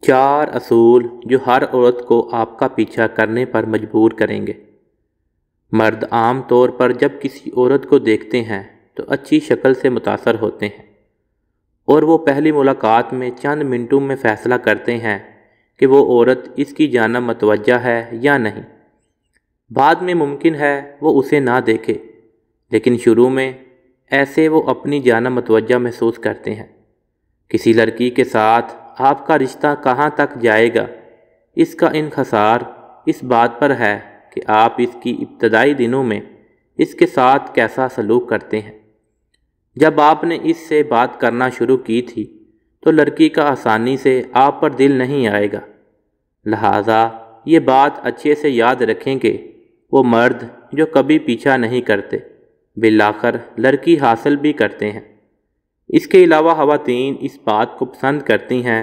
4 اصول جو ہر عورت کو آپ کا پیچھا کرنے پر مجبور کریں گے۔ مرد عام طور پر جب کسی عورت کو دیکھتے ہیں تو اچھی شکل سے متاثر ہوتے ہیں اور وہ پہلی ملاقات میں چند منٹوں میں فیصلہ کرتے ہیں کہ وہ عورت اس کی جانب متوجہ ہے یا نہیں۔ بعد میں ممکن ہے وہ اسے نہ دیکھے، لیکن شروع میں ایسے وہ اپنی جانب متوجہ محسوس کرتے ہیں۔ کسی لڑکی کے ساتھ آپ کا رشتہ کہاں تک جائے گا، اس کا انحصار اس بات پر ہے کہ آپ اس کی ابتدائی دنوں میں اس کے ساتھ کیسا سلوک کرتے ہیں۔ جب آپ نے اس سے بات کرنا شروع کی تھی تو لڑکی کا آسانی سے آپ پر دل نہیں آئے گا، لہٰذا یہ بات اچھے سے یاد رکھیں کہ وہ مرد جو کبھی پیچھا نہیں کرتے بالآخر لڑکی حاصل بھی کرتے ہیں۔ اس کے علاوہ خواتین اس بات کو پسند کرتی ہیں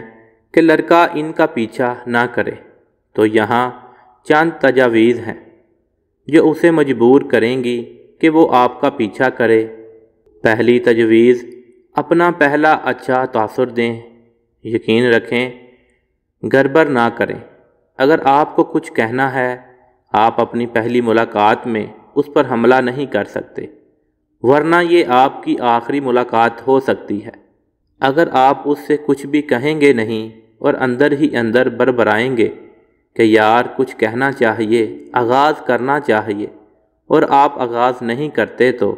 کہ لڑکا ان کا پیچھا نہ کرے، تو یہاں چند تجاویز ہیں جو اسے مجبور کریں گی کہ وہ آپ کا پیچھا کرے۔ پہلی تجویز، اپنا پہلا اچھا تاثر دیں۔ یقین رکھیں، گڑبڑ نہ کریں۔ اگر آپ کو کچھ کہنا ہے، آپ اپنی پہلی ملاقات میں اس پر حملہ نہیں کر سکتے، ورنہ یہ آپ کی آخری ملاقات ہو سکتی ہے۔ اگر آپ اس سے کچھ بھی کہیں گے نہیں اور اندر ہی اندر بربرائیں گے کہ یار کچھ کہنا چاہیے، آغاز کرنا چاہیے، اور آپ آغاز نہیں کرتے، تو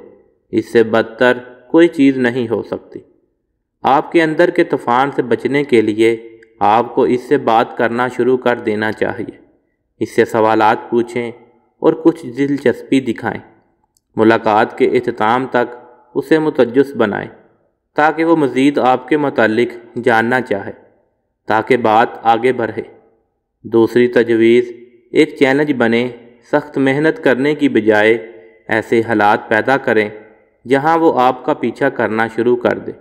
اس سے بدتر کوئی چیز نہیں ہو سکتی۔ آپ کے اندر کے طوفان سے بچنے کے لیے آپ کو اس سے بات کرنا شروع کر دینا چاہیے۔ اس سے سوالات پوچھیں اور کچھ دلچسپی دکھائیں۔ ملاقات کے اختتام تک اسے متجس بنائیں تاکہ وہ مزید آپ کے متعلق جاننا چاہے، تاکہ بات آگے بڑھے۔ دوسری تجویز، ایک چیلنج بنے۔ سخت محنت کرنے کی بجائے ایسے حالات پیدا کریں جہاں وہ آپ کا پیچھا کرنا شروع کر دے۔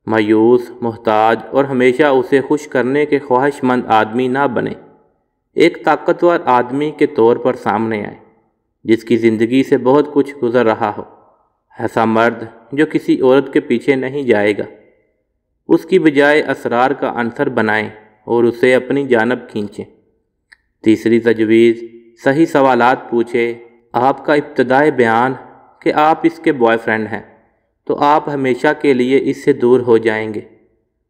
مایوس، محتاج اور ہمیشہ اسے خوش کرنے کے خواہش مند آدمی نہ بنے۔ ایک طاقتور آدمی کے طور پر سامنے آئیں جس کی زندگی سے بہت کچھ گزر رہا ہو۔ ایسا مرد جو کسی عورت کے پیچھے نہیں جائے گا، اس کی بجائے اسرار کا عنصر بنائیں اور اسے اپنی جانب کھینچیں۔ تیسری تجویز، صحیح سوالات پوچھیں۔ آپ کا ابتدائی بیان کہ آپ اس کے بوائے فرینڈ ہیں تو آپ ہمیشہ کے لیے اس سے دور ہو جائیں گے۔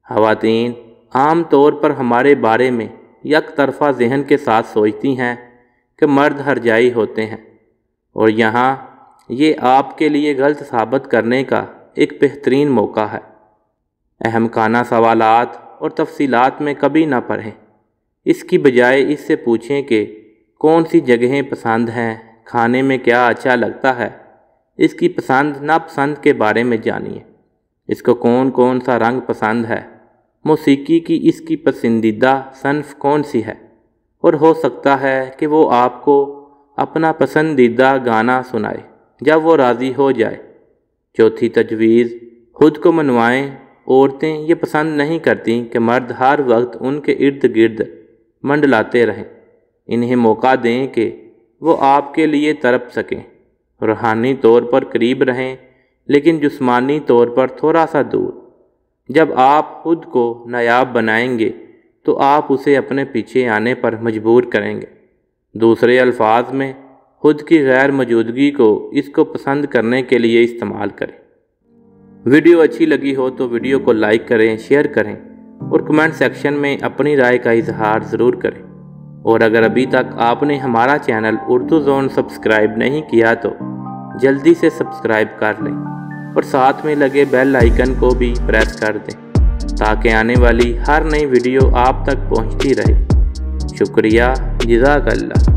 خواتین عام طور پر ہمارے بارے میں یک طرفہ ذہن کے ساتھ سوچتی ہیں کہ مرد ہرجائی ہوتے ہیں، اور یہاں یہ آپ کے لیے غلط ثابت کرنے کا ایک بہترین موقع ہے۔ احمقانہ سوالات اور تفصیلات میں کبھی نہ پڑیں۔ اس کی بجائے اس سے پوچھیں کہ کون سی جگہیں پسند ہیں، کھانے میں کیا اچھا لگتا ہے، اس کی پسند ناپسند کے بارے میں جانیے۔ اس کو کون کون سا رنگ پسند ہے، موسیقی کی اس کی پسندیدہ صنف کون سی ہے، اور ہو سکتا ہے کہ وہ آپ کو اپنا پسندیدہ گانا سنائے جب وہ راضی ہو جائے۔ چوتھی تجویز، خود کو منوائیں۔ عورتیں یہ پسند نہیں کرتیں کہ مرد ہر وقت ان کے ارد گرد منڈلاتے رہیں۔ انہیں موقع دیں کہ وہ آپ کے لیے تڑپ سکیں۔ روحانی طور پر قریب رہیں لیکن جسمانی طور پر تھوڑا سا دور۔ جب آپ خود کو نایاب بنائیں گے تو آپ اسے اپنے پیچھے آنے پر مجبور کریں گے۔ دوسرے الفاظ میں، خود کی غیر موجودگی کو اس کو پسند کرنے کے لیے استعمال کریں۔ ویڈیو اچھی لگی ہو تو ویڈیو کو لائک کریں، شیئر کریں اور کمنٹ سیکشن میں اپنی رائے کا اظہار ضرور کریں۔ اور اگر ابھی تک آپ نے ہمارا چینل اردو زون سبسکرائب نہیں کیا تو جلدی سے سبسکرائب کر لیں اور ساتھ میں لگے بیل آئیکن کو بھی پریس کر دیں تاکہ آنے والی ہر نئی ویڈیو آپ تک پہنچتی رہے۔ شکریہ، جزاک اللہ۔